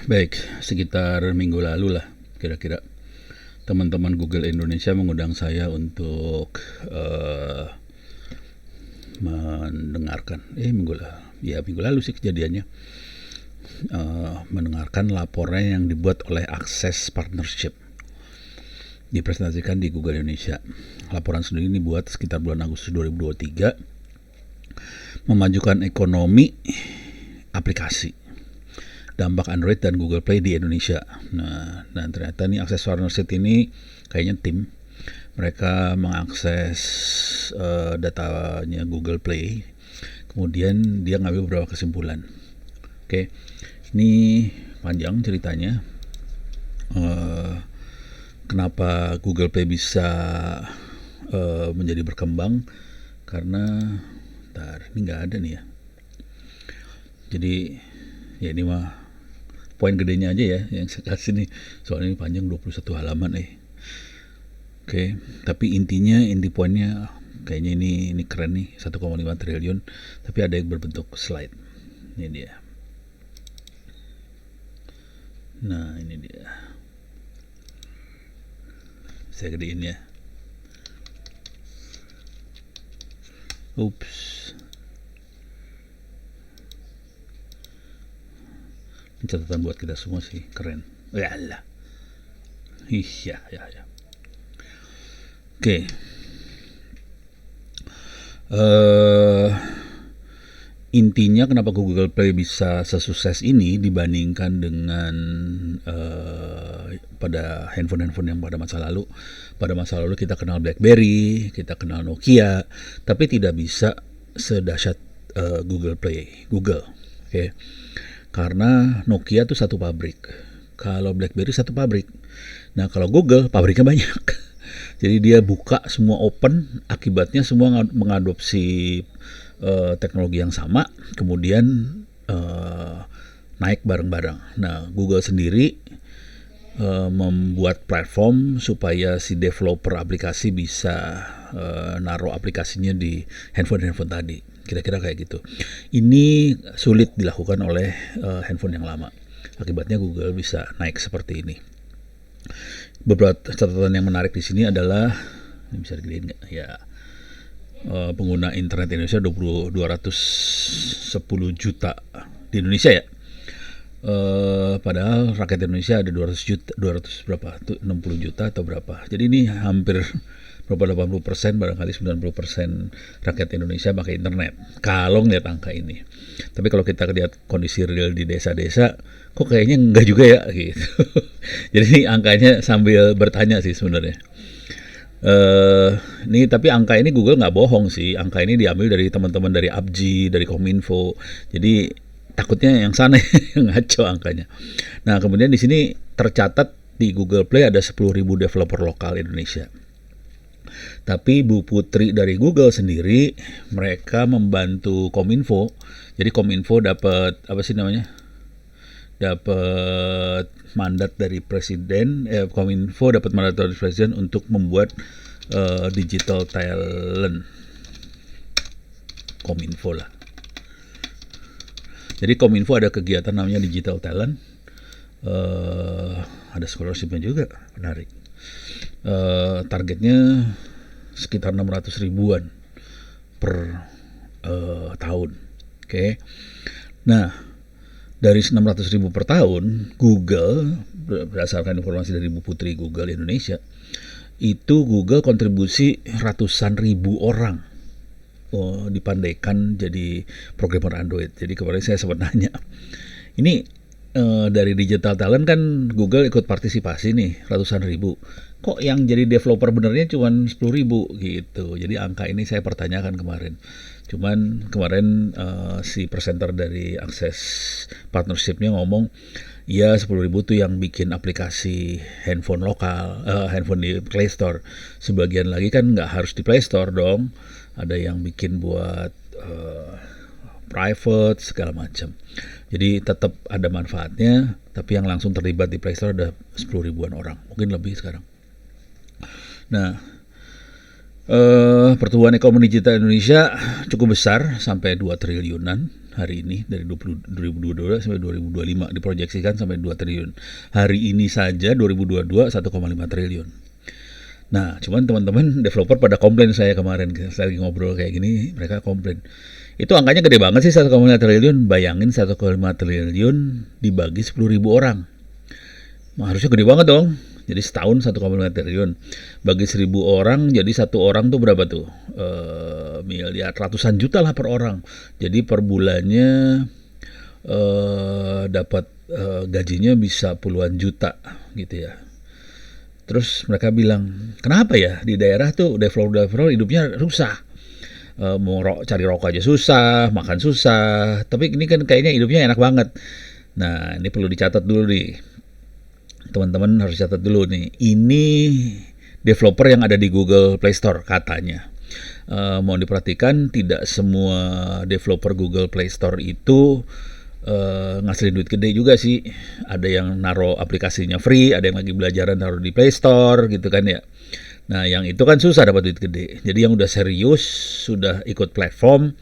Baik, sekitar minggu lalu lah kira-kira teman-teman Google Indonesia mengundang saya untuk mendengarkan minggu lalu sih kejadiannya, mendengarkan laporan yang dibuat oleh Access Partnership, dipresentasikan di Google Indonesia. Laporan sendiri ini dibuat sekitar bulan Agustus 2023, memajukan ekonomi aplikasi, dampak Android dan Google Play di Indonesia. Nah, dan ternyata nih Access Partnership ini kayaknya tim mereka mengakses datanya Google Play, kemudian dia ngambil beberapa kesimpulan. Oke, ini panjang ceritanya. Kenapa Google Play bisa menjadi berkembang? Karena ini nggak ada nih ya. Jadi ya ini mah poin gedenya aja ya yang saya kasih nih, soalnya ini panjang 21 halaman Oke, tapi inti poinnya kayaknya ini keren nih, 1,5 triliun, tapi ada yang berbentuk slide. Ini dia. Nah, ini dia. Saya gedein ya. Ups. Ini catatan buat kita semua sih, keren. Yalah. Ya. Oke. Intinya kenapa Google Play bisa sesukses ini dibandingkan dengan pada handphone-handphone yang pada masa lalu. Pada masa lalu kita kenal BlackBerry, kita kenal Nokia, tapi tidak bisa sedahsyat Google Play, Google. Oke. Karena Nokia itu satu pabrik, kalau BlackBerry satu pabrik. Nah, kalau Google pabriknya banyak. Jadi dia buka semua open, akibatnya semua mengadopsi teknologi yang sama, kemudian naik bareng-bareng. Nah, Google sendiri membuat platform supaya si developer aplikasi bisa naruh aplikasinya di handphone tadi. Kira-kira kayak gitu. Ini sulit dilakukan oleh handphone yang lama. Akibatnya Google bisa naik seperti ini. Beberapa catatan yang menarik di sini adalah, ini bisa digedein nggak? Ya, pengguna internet Indonesia 210 juta di Indonesia ya. Padahal rakyat Indonesia ada 200 berapa? 60 juta atau berapa. Jadi ini hampir berapa 80%, barangkali 90% rakyat Indonesia pakai internet. Kalau ngeliat angka ini. Tapi kalau kita lihat kondisi real di desa-desa, kok kayaknya enggak juga ya gitu. Jadi ini angkanya sambil bertanya sih sebenarnya. Ini tapi angka ini Google nggak bohong sih. Angka ini diambil dari teman-teman dari APJI, dari Kominfo. Jadi takutnya yang sana yang ngaco angkanya. Nah, kemudian di sini tercatat di Google Play ada 10.000 developer lokal Indonesia. Tapi Bu Putri dari Google sendiri, mereka membantu Kominfo. Jadi Kominfo dapat apa sih namanya? Dapat mandat dari presiden. Kominfo dapat mandat dari presiden untuk membuat digital talent. Kominfo lah. Jadi Kominfo ada kegiatan namanya digital talent. Ada scholarship-nya juga, menarik. Targetnya sekitar 600 ribuan per tahun. Oke. Nah, dari 600 ribu per tahun, Google, berdasarkan informasi dari Bu Putri Google Indonesia, itu Google kontribusi ratusan ribu orang dipandaikan jadi programmer Android. Jadi kemarin saya sempat nanya, ini dari digital talent kan Google ikut partisipasi nih ratusan ribu, kok yang jadi developer benernya cuma 10.000 gitu. Jadi angka ini saya pertanyakan kemarin. Cuman kemarin si presenter dari Access Partnership-nya ngomong, ya 10.000 tuh yang bikin aplikasi handphone lokal, handphone di Play Store. Sebagian lagi kan nggak harus di Play Store dong. Ada yang bikin buat private segala macam. Jadi tetap ada manfaatnya, tapi yang langsung terlibat di Play Store ada 10 ribuan orang, mungkin lebih sekarang. Nah, pertumbuhan ekonomi digital Indonesia cukup besar sampai 2 triliunan hari ini dari 2022 sampai 2025 diproyeksikan sampai 2 triliun. Hari ini saja 2022 1,5 triliun. Nah, cuman teman-teman developer pada komplain saya kemarin, saya lagi ngobrol kayak gini, mereka komplain. Itu angkanya gede banget sih 1,5 triliun. Bayangin 1,5 triliun dibagi 10.000 orang. Harusnya gede banget dong. Jadi setahun 1,5 triliun bagi 1.000 orang, jadi satu orang tuh berapa tuh? Miliar, ratusan juta lah per orang. Jadi per bulannya dapat gajinya bisa puluhan juta gitu ya. Terus mereka bilang, kenapa ya di daerah tuh developer hidupnya susah? Mau cari rokok aja susah, makan susah. Tapi ini kan kayaknya hidupnya enak banget. Nah, ini perlu dicatat dulu nih. Teman-teman harus catat dulu nih. Ini developer yang ada di Google Play Store katanya. Mohon diperhatikan, tidak semua developer Google Play Store itu ngasilin duit gede juga sih. Ada yang naruh aplikasinya free, ada yang lagi belajaran naruh di Play Store gitu kan ya. Nah, yang itu kan susah dapat duit gede. Jadi yang udah serius, sudah ikut platform,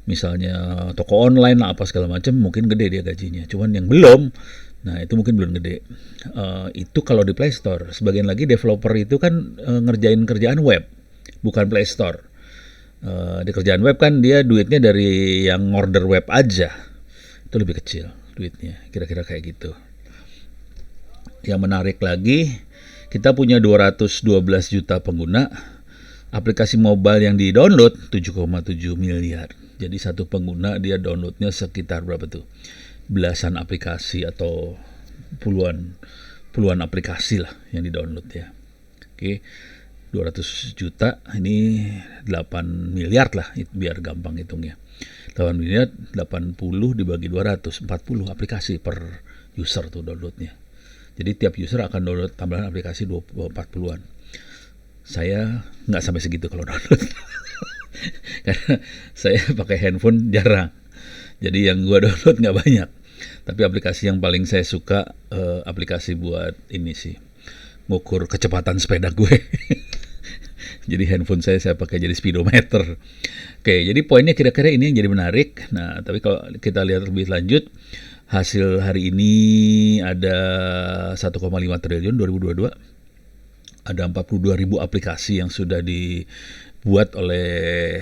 misalnya toko online lah apa segala macam, mungkin gede dia gajinya. Cuman yang belum, nah itu mungkin belum gede. Itu kalau di Play Store. Sebagian lagi developer itu kan ngerjain kerjaan web, bukan Play Store. Di kerjaan web kan dia duitnya dari yang order web aja, itu lebih kecil duitnya, kira-kira kayak gitu. Yang menarik lagi, kita punya 212 juta pengguna. Aplikasi mobile yang di-download 7,7 miliar. Jadi satu pengguna dia downloadnya sekitar berapa tuh? Belasan aplikasi atau puluhan aplikasi lah yang di-download ya. Oke. 200 juta ini 8 miliar lah, biar gampang hitungnya. 8 miliar 80 dibagi 200, 40 aplikasi per user tuh downloadnya. Jadi tiap user akan download tambahan aplikasi 40-an. Saya nggak sampai segitu kalau download. Karena saya pakai handphone jarang. Jadi yang gua download nggak banyak. Tapi aplikasi yang paling saya suka aplikasi buat ini sih, ngukur kecepatan sepeda gue. Jadi handphone saya pakai jadi speedometer. Oke, jadi poinnya kira-kira ini yang jadi menarik. Nah, tapi kalau kita lihat lebih lanjut, hasil hari ini ada 1,5 triliun 2022. Ada 42.000 aplikasi yang sudah dibuat oleh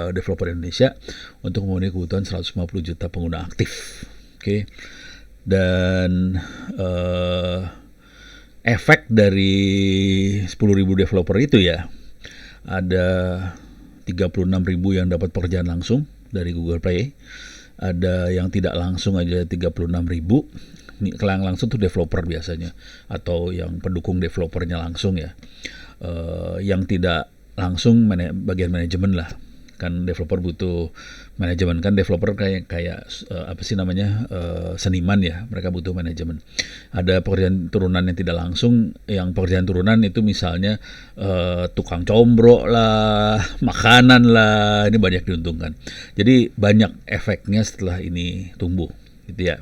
developer Indonesia untuk memenuhi kebutuhan 150 juta pengguna aktif. Oke. Dan efek dari 10.000 developer itu ya, ada 36.000 yang dapat pekerjaan langsung dari Google Play. Ada yang tidak langsung aja 36.000. Yang langsung tuh developer biasanya, atau yang pendukung developernya langsung ya. Yang tidak langsung bagian manajemen lah. Kan developer butuh manajemen, kan developer kayak apa sih namanya, seniman ya, mereka butuh manajemen. Ada pekerjaan turunan yang tidak langsung. Yang pekerjaan turunan itu misalnya tukang combro lah, makanan lah, ini banyak diuntungkan. Jadi banyak efeknya setelah ini tumbuh gitu ya.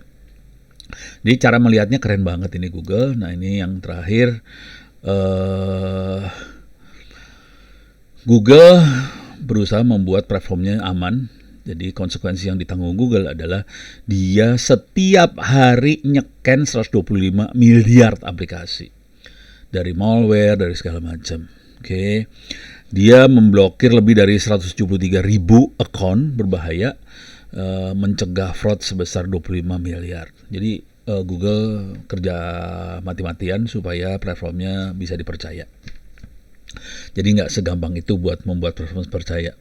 Jadi cara melihatnya keren banget ini Google. Nah, ini yang terakhir, Google berusaha membuat platformnya aman. Jadi konsekuensi yang ditanggung Google adalah dia setiap hari nyeken 125 miliar aplikasi. Dari malware, dari segala macam. Oke. Dia memblokir lebih dari 173.000 account berbahaya, mencegah fraud sebesar 25 miliar. Jadi Google kerja mati-matian supaya platformnya bisa dipercaya. Jadi nggak segampang itu buat membuat platform percaya.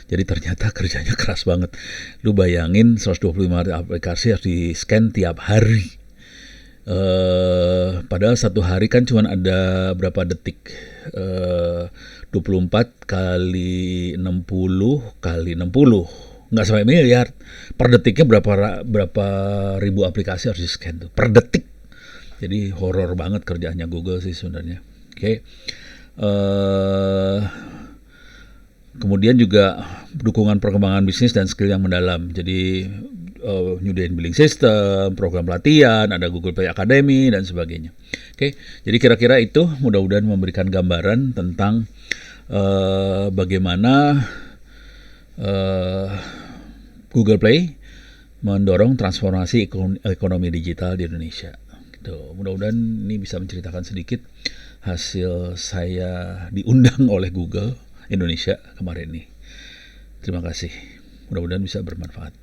Jadi ternyata kerjanya keras banget. Lu bayangin 125 aplikasi harus di-scan tiap hari. Padahal satu hari kan cuma ada berapa detik? 24 kali 60 kali 60. Nggak sampai miliar. Per detiknya berapa ribu aplikasi harus di-scan tuh per detik. Jadi horor banget kerjaannya Google sih sebenarnya. Oke. Kemudian juga dukungan perkembangan bisnis dan skill yang mendalam. Jadi nyudahin billing system, program pelatihan, ada Google Play Academy dan sebagainya. Oke. Jadi kira-kira itu mudah-mudahan memberikan gambaran tentang bagaimana Google Play mendorong transformasi ekonomi digital di Indonesia. Gitu. Mudah-mudahan ini bisa menceritakan sedikit hasil saya diundang oleh Google Indonesia kemarin nih. Terima kasih. Mudah-mudahan bisa bermanfaat.